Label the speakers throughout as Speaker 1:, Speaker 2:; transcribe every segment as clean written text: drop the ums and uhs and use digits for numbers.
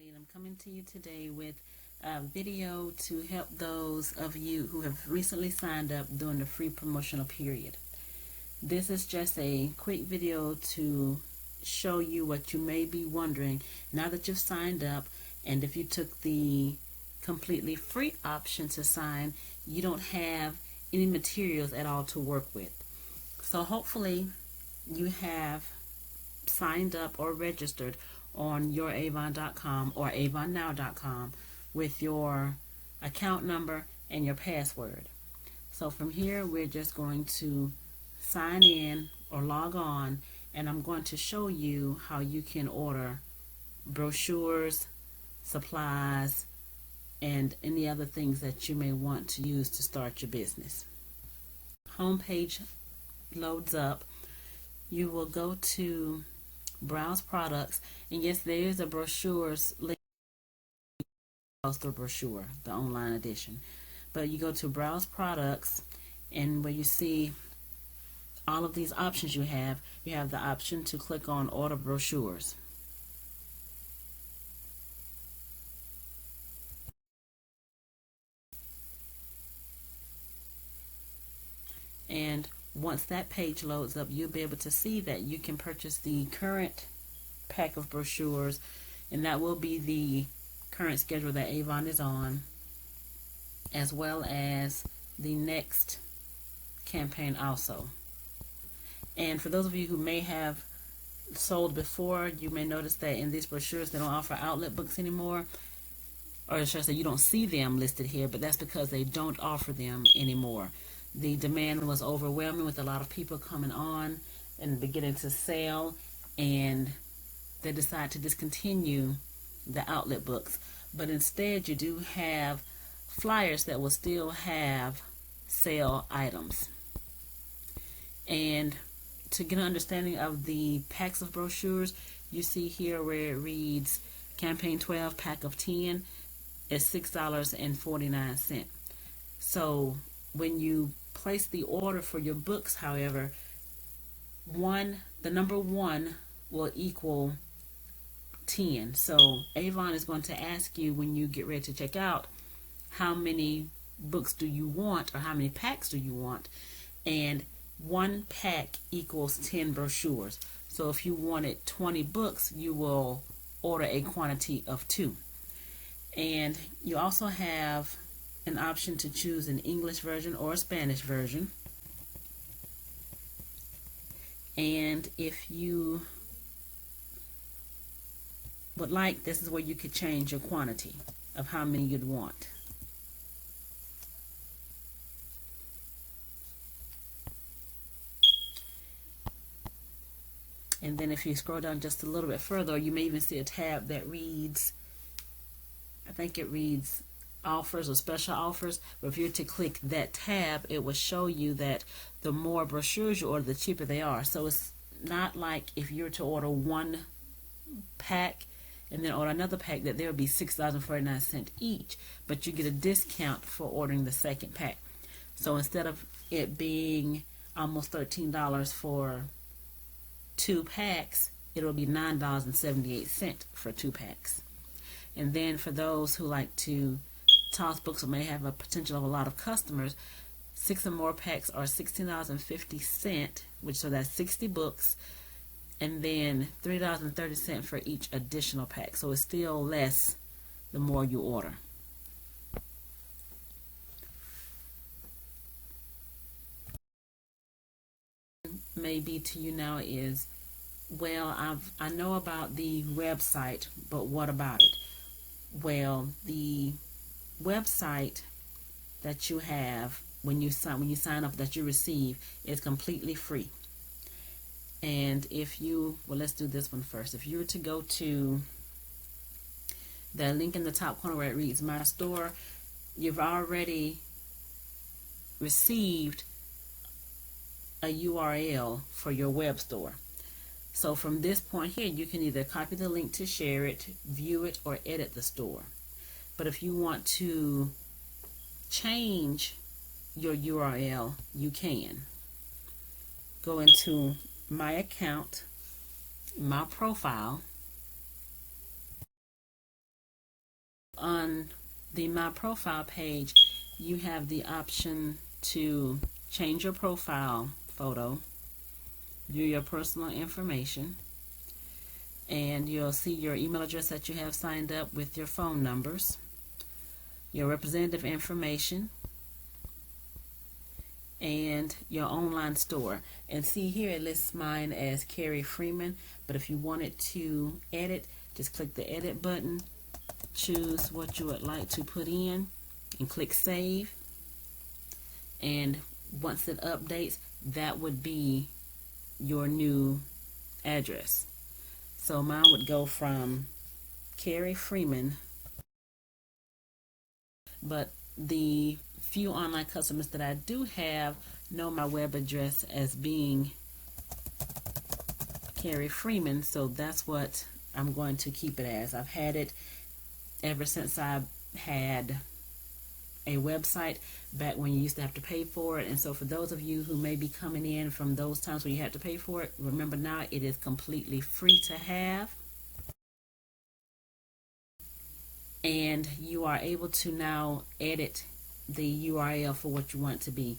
Speaker 1: And I'm coming to you today with a video to help those of you who have recently signed up during the free promotional period. This is just a quick video to show you what you may be wondering now that you've signed up, and if you took the completely free option to sign, you don't have any materials at all to work with. So hopefully you have signed up or registered on YourAVON.com or AVONnow.com with your account number and your password. So from here we're just going to sign in or log on, and I'm going to show you how you can order brochures, supplies, and any other things that you may want to use to start your business. Homepage loads up. You will go to Browse Products, and yes, there is a brochures link. The brochure, the online edition, but you go to Browse Products, and where you see all of these options you have the option to click on Order Brochures. And once that page loads up, you'll be able to see that you can purchase the current pack of brochures, and that will be the current schedule that AVON is on, as well as the next campaign also. And for those of you who may have sold before, you may notice that in these brochures they don't offer outlet books anymore, or should I say you don't see them listed here, but that's because they don't offer them anymore. The demand was overwhelming with a lot of people coming on and beginning to sell, and they decide to discontinue the outlet books. But instead you do have flyers that will still have sale items. And to get an understanding of the packs of brochures, you see here where it reads Campaign 12 pack of 10 is $6.49. So when you place the order for your books, however, the number 1 will equal 10. So AVON is going to ask you when you get ready to check out, how many books do you want, or how many packs do you want? And 1 pack equals 10 brochures. So if you wanted 20 books, you will order a quantity of 2. And you also have an option to choose an English version or a Spanish version. And if you would like, this is where you could change your quantity of how many you'd want. And then if you scroll down just a little bit further, you may even see a tab that reads, I think it reads offers or special offers. But if you were to click that tab, it will show you that the more brochures you order, the cheaper they are. So it's not like if you were to order 1 pack and then order another pack that there would be $6.49 each, but you get a discount for ordering the second pack. So instead of it being almost $13 for 2 packs, it'll be $9.78 for 2 packs. And then for those who like to toss books or may have a potential of a lot of customers, 6 or more packs are $16.50, so that's 60 books, and then $3.30 for each additional pack. So it's still less the more you order. Maybe to you now is, well, I know about the website, but what about it? Well, the website that you have when you sign up, that you receive, is completely free. And if you, well, let's do this one first. If you were to go to the link in the top corner where it reads My Store, you've already received a URL for your web store. So from this point here, you can either copy the link to share it, view it, or edit the store. But if you want to change your URL, you can. Go into my account, my profile, On the My Profile page, you have the option to change your profile photo, view your personal information, and you'll see your email address that you have signed up with your phone numbers, your representative information, and your online store. And see here it lists mine as Carrie Freeman, but if you wanted to edit, just click the edit button, choose what you would like to put in, and click save. And once it updates, that would be your new address. So mine would go from Carrie Freeman, but the few online customers that I do have know my web address as being Carrie Freeman, so that's what I'm going to keep it as. I've had it ever since I had a website back when you used to have to pay for it. And so for those of you who may be coming in from those times when you had to pay for it, remember now it is completely free to have. And you are able to now edit the URL for what you want it to be.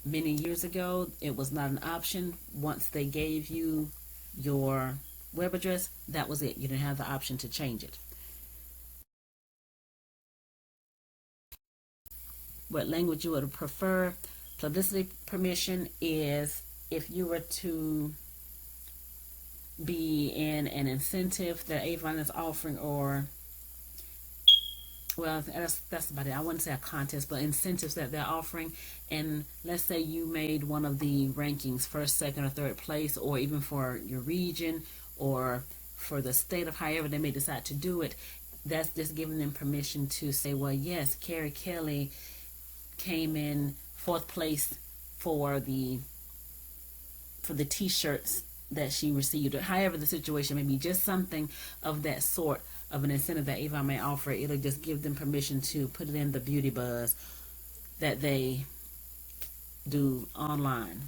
Speaker 1: Many years ago, it was not an option. Once they gave you your web address, that was it. You didn't have the option to change it. What language you would prefer. Publicity permission is if you were to be in an incentive that Avon is offering, or well, that's about it. I wouldn't say a contest, but incentives that they're offering. And let's say you made one of the rankings, first, second, or third place, or even for your region or for the state of however they may decide to do it. That's just giving them permission to say, well, yes, Carrie Kelly came in fourth place for the t-shirts that she received, or however the situation may be, just something of that sort of an incentive that Avon may offer. It'll just give them permission to put it in the beauty buzz that they do online.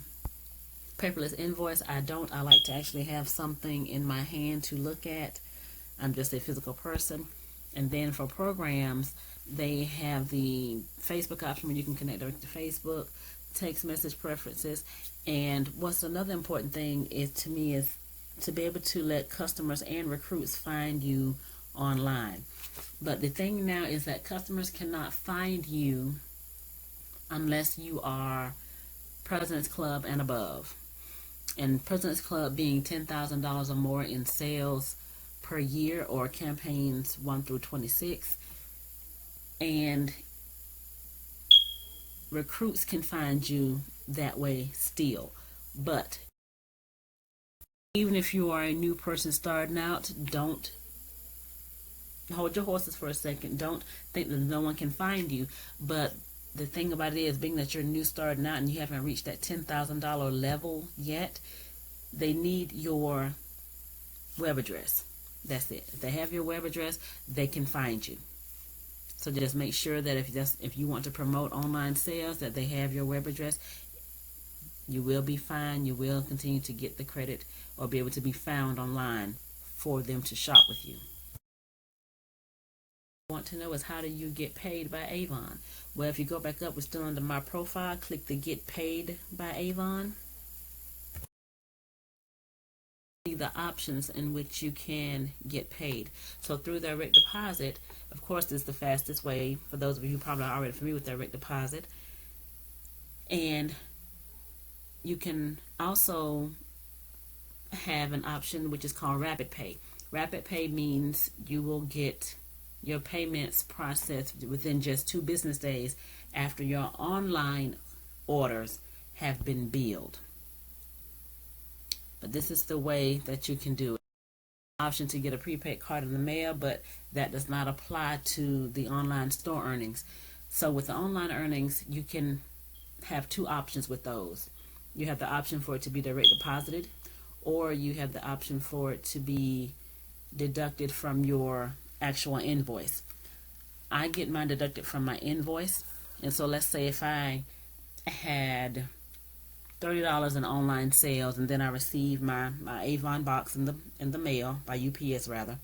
Speaker 1: Paperless invoice, I like to actually have something in my hand to look at. I'm just a physical person. And then for programs, they have the Facebook option where you can connect direct to Facebook, text message preferences. And what's another important thing is to me is to be able to let customers and recruits find you online. But the thing now is that customers cannot find you unless you are President's Club and above. And President's Club being $10,000 or more in sales per year, or campaigns 1 through 26. And recruits can find you that way still. But even if you are a new person starting out, don't hold your horses for a second. Don't think that no one can find you. But the thing about it is, being that you're new starting out and you haven't reached that $10,000 level yet, they need your web address. That's it. If they have your web address, they can find you. So just make sure that if you want to promote online sales, that they have your web address. You will be fine. You will continue to get the credit or be able to be found online for them to shop with you. Want to know is, how do you get paid by Avon? Well, if you go back up, we're still under My Profile. Click the Get Paid by Avon. See the options in which you can get paid. So through direct deposit, of course, this is the fastest way for those of you who probably are already familiar with direct deposit. And you can also have an option which is called Rapid Pay. Rapid Pay means you will get your payments processed within just 2 business days after your online orders have been billed. But this is the way that you can do it. Option to get a prepaid card in the mail, but that does not apply to the online store earnings. So with the online earnings, you can have 2 options with those. You have the option for it to be direct deposited, or you have the option for it to be deducted from your actual invoice. I get mine deducted from my invoice. And so let's say if I had $30 in online sales, and then I received my Avon box in the mail, by UPS rather,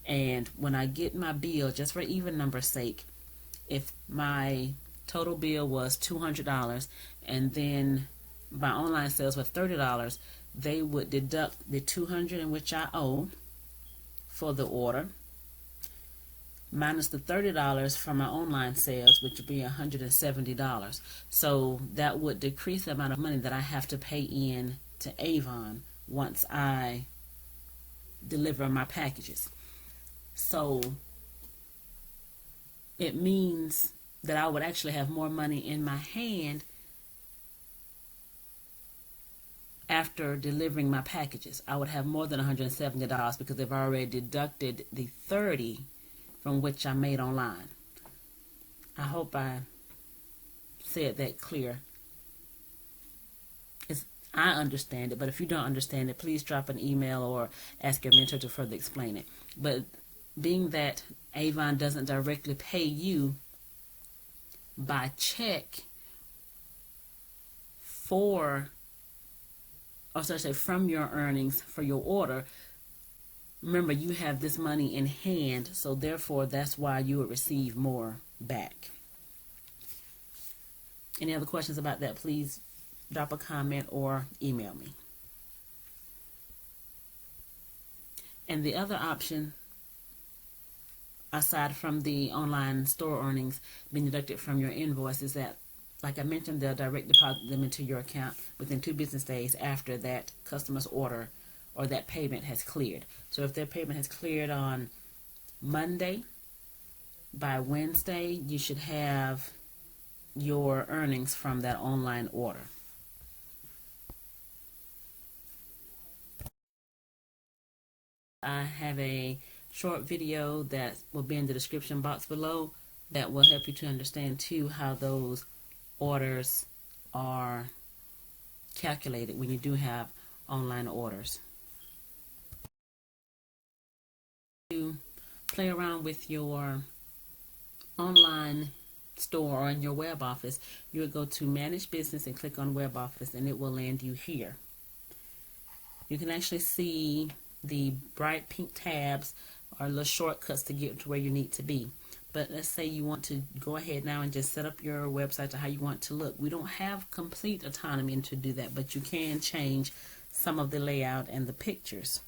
Speaker 1: And when I get my bill, just for even number's sake, if my total bill was $200 and then my online sales were $30, they would deduct the $200 in which I owe for the order, minus the $30 from my online sales, which would be $170. So that would decrease the amount of money that I have to pay in to AVON once I deliver my packages. So it means that I would actually have more money in my hand after delivering my packages. I would have more than $170 because they've already deducted the $30 from which I made online. I hope I said that clear. I understand it, but if you don't understand it, please drop an email or ask your mentor to further explain it. But being that AVON doesn't directly pay you by check for, or should I say, from your earnings for your order, remember you have this money in hand, so therefore that's why you would receive more back. Any other questions about that, please drop a comment or email me. And the other option, aside from the online store earnings being deducted from your invoice, is that, like I mentioned, they'll direct deposit them into your account within 2 business days after that customer's order or that payment has cleared. So if their payment has cleared on Monday, by Wednesday you should have your earnings from that online order. I have a short video that will be in the description box below that will help you to understand too how those orders are calculated when you do have online orders. To play around with your online store or in your web office, you would go to Manage Business and click on Web Office, and it will land you here. You can actually see the bright pink tabs are little shortcuts to get to where you need to be. But let's say you want to go ahead now and just set up your website to how you want to look. We don't have complete autonomy to do that, but you can change some of the layout and the pictures.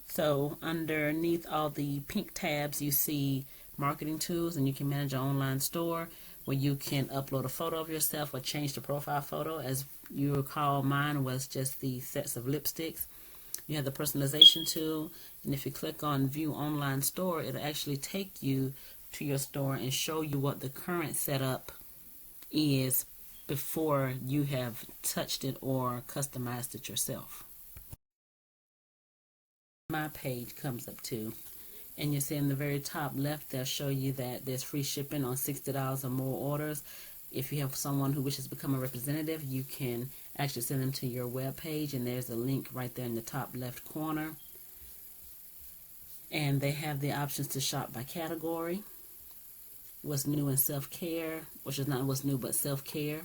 Speaker 1: So underneath all the pink tabs you see marketing tools, and you can manage your online store where you can upload a photo of yourself or change the profile photo. As you recall, mine was just the sets of lipsticks. You have the personalization tool, and if you click on View Online Store, it'll actually take you to your store and show you what the current setup is before you have touched it or customized it yourself. My page comes up too, and you see in the very top left they'll show you that there's free shipping on $60 or more orders. If you have someone who wishes to become a representative, you can actually send them to your web page, and there's a link right there in the top left corner. And they have the options to shop by category, what's new in self-care, which is not what's new but self-care,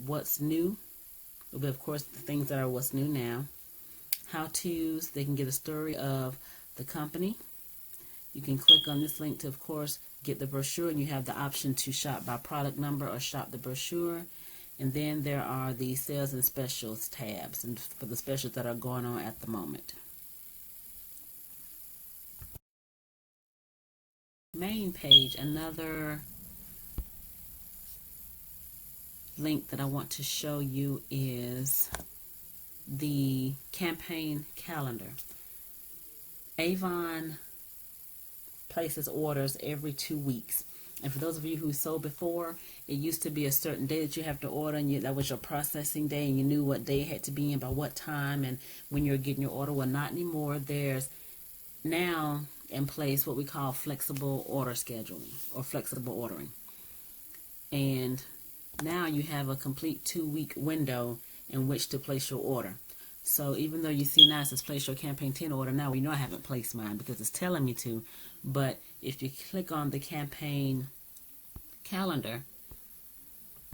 Speaker 1: what's new will be of course the things that are what's new now, how-tos, they can get a story of the company. You can click on this link to of course get the brochure, and you have the option to shop by product number or shop the brochure. And then there are the sales and specials tabs, and for the specials that are going on at the moment. Main page, another link that I want to show you is the campaign calendar. AVON places orders every 2 weeks. And for those of you who sold before, it used to be a certain day that you have to order, and that was your processing day, and you knew what day it had to be in by what time and when you're getting your order. Well, not anymore. There's now in place what we call flexible order scheduling or flexible ordering. And now you have a complete 2-week window in which to place your order. So even though you see now it says place your campaign 10 order, now we know I haven't placed mine because it's telling me to. But if you click on the campaign calendar,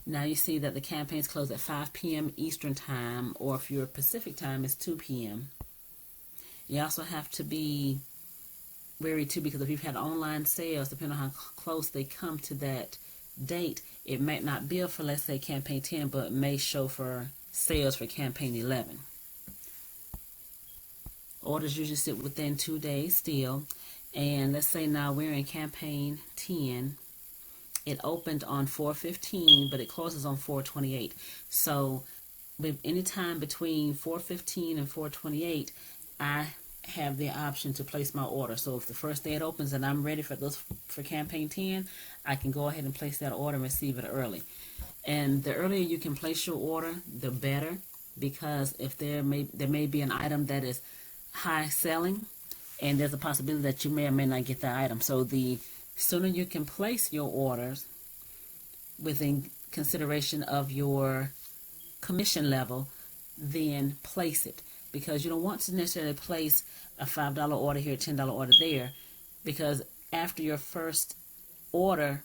Speaker 1: now you see that the campaigns close at 5 p.m. Eastern time, or if you're Pacific time, it's 2 p.m. You also have to be wary too, because if you've had online sales, depending on how close they come to that date, it might not bill for, let's say, campaign 10, but it may show for sales for campaign 11. Orders usually sit within 2 days still. And let's say now we're in campaign 10. It opened on 4/15, but it closes on 4/28. So with any time between 4/15 and 4/28, I have the option to place my order. So if the first day it opens and I'm ready for campaign 10, I can go ahead and place that order and receive it early. And the earlier you can place your order, the better, because if there may be an item that is high selling, and there's a possibility that you may or may not get that item. So the sooner you can place your orders within consideration of your commission level, then place it, because you don't want to necessarily place a $5 order here, $10 order there, because after your first order,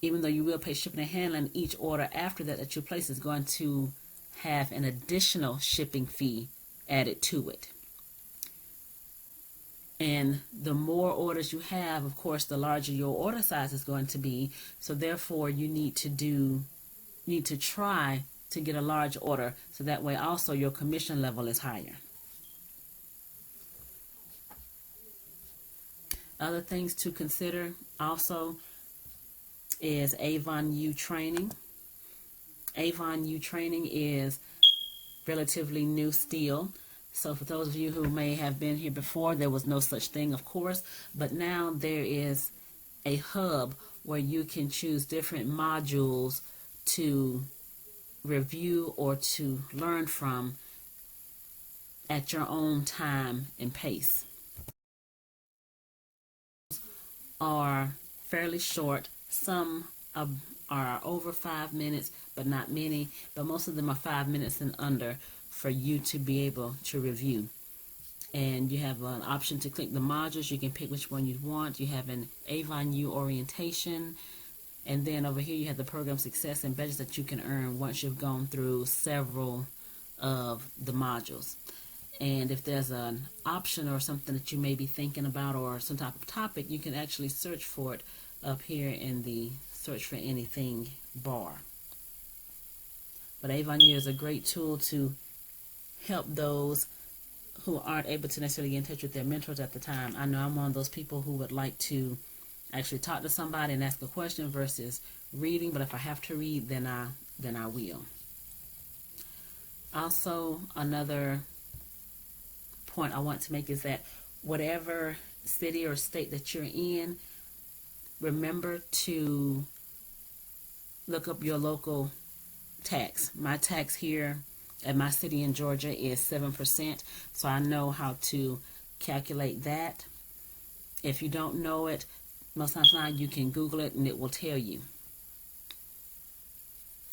Speaker 1: even though you will pay shipping and handling, each order after that you place is going to have an additional shipping fee added to it. And the more orders you have, of course, the larger your order size is going to be. So therefore, you need to try to get a large order, so that way also your commission level is higher. Other things to consider also is AVON U training. AVON U training is relatively new still. So for those of you who may have been here before, there was no such thing, of course, but now there is a hub where you can choose different modules to review or to learn from at your own time and pace. Are fairly short. Some are over 5 minutes, but not many, but most of them are 5 minutes and under for you to be able to review. And you have an option to click the modules. You can pick which one you want. You have an AVON U orientation, and then over here you have the program success and badges that you can earn once you've gone through several of the modules. And if there's an option or something that you may be thinking about, or some type of topic, you can actually search for it up here in the search for anything bar. But AVON U is a great tool to help those who aren't able to necessarily get in touch with their mentors at the time. I know I'm one of those people who would like to actually talk to somebody and ask a question versus reading, but if I have to read, then I will. Also, another point I want to make is that whatever city or state that you're in, remember to look up your local tax. My tax here at my city in Georgia is 7%, so I know how to calculate that. If you don't know it, most times now you can Google it and it will tell you.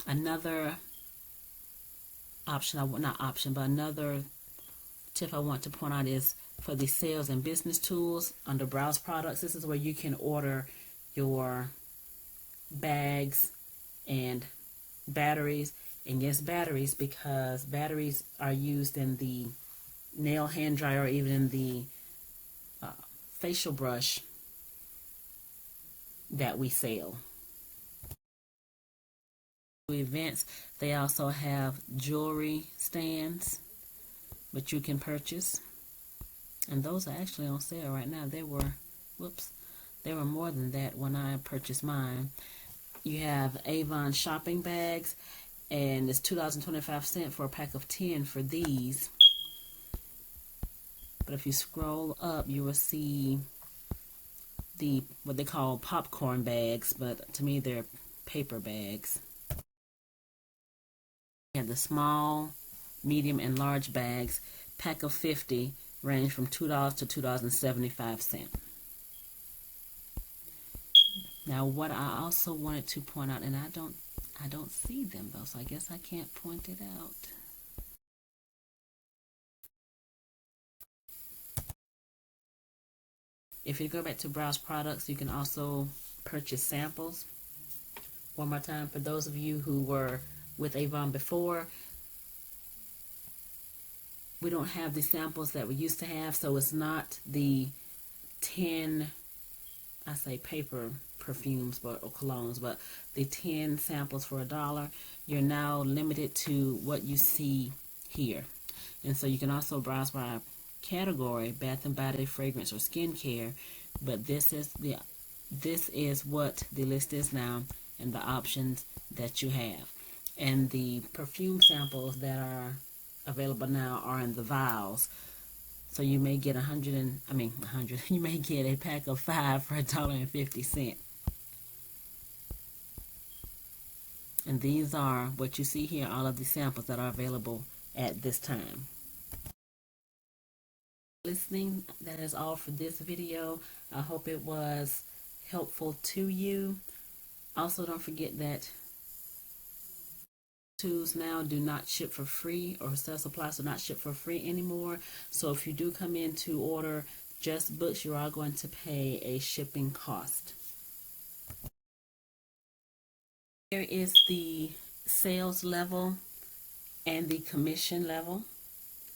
Speaker 1: Another another tip I want to point out is for the sales and business tools under browse products. This is where you can order your bags and batteries. And yes, batteries, because batteries are used in the nail hand dryer or even in the facial brush that we sell. Events, they also have jewelry stands which you can purchase, and those are actually on sale right now. They were more than that when I purchased mine. You have AVON shopping bags, and it's $2.25 for a pack of 10 for these. But if you scroll up, you will see what they call popcorn bags, but to me they're paper bags. You have the small, medium, and large bags. Pack of 50 range from $2 to $2.75. Now, what I also wanted to point out, and I don't see them though, so I guess I can't point it out. If you go back to browse products, you can also purchase samples. One more time, for those of you who were with AVON before, we don't have the samples that we used to have, so it's not the 10, I say paper perfumes or colognes, but the 10 samples for $1, you're now limited to what you see here. And so you can also browse by category, bath and body, fragrance, or skincare, but this is what the list is now and the options that you have. And the perfume samples that are available now are in the vials. So you may get 100, you may get a pack of 5 for $1.50. And these are what you see here, all of the samples that are available at this time. Listening, that is all for this video. I hope it was helpful to you. Also, don't forget that tools now do not ship for free, or cell supplies do not ship for free anymore. So if you do come in to order just books, you are going to pay a shipping cost. Here is the sales level and the commission level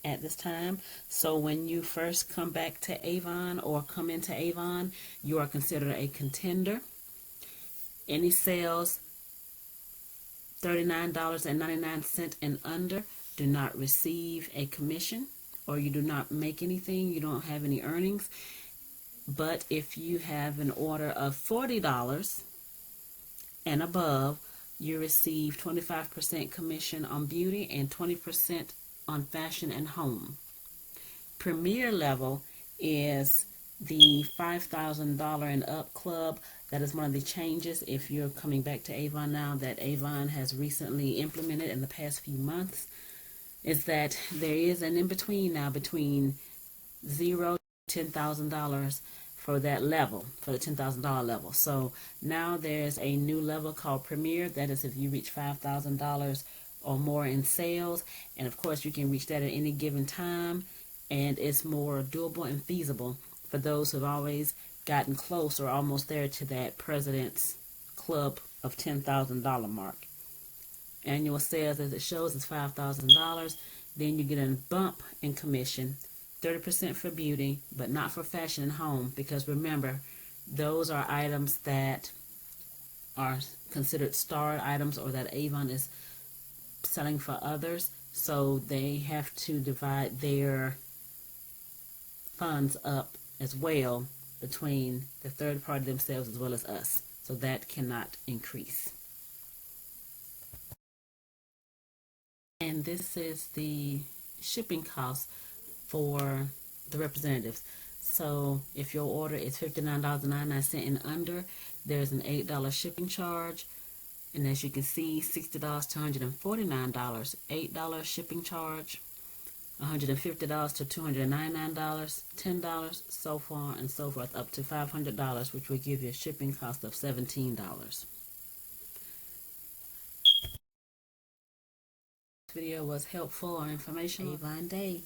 Speaker 1: at this time. So when you first come back to AVON or come into AVON, you are considered a contender. Any sales $39.99 and under do not receive a commission, or you do not make anything, you don't have any earnings. But if you have an order of $40 and above, you receive 25% commission on beauty and 20% on fashion and home. Premier level is the $5,000 and up club. That is one of the changes if you're coming back to AVON now that AVON has recently implemented in the past few months, is that there is an in-between now between $0 to $10,000 for that level, for the $10,000 level. So now there's a new level called Premier. That is if you reach $5,000 or more in sales, and of course you can reach that at any given time, and it's more doable and feasible for those who've always gotten close or almost there to that President's Club of $10,000 mark. Annual sales, as it shows, is $5,000. Then you get a bump in commission, 30% for beauty, but not for fashion and home, because remember, those are items that are considered starred items or that AVON is selling for others, so they have to divide their funds up as well between the third party themselves as well as us, so that cannot increase. And this is the shipping cost for the representatives. So if your order is $59.99 and under, there's an $8 shipping charge. And as you can see, $60 to $149, $8 shipping charge, $150 to $299, $10, so far and so forth, up to $500, which will give you a shipping cost of $17. This video was helpful or informational. Avon Day.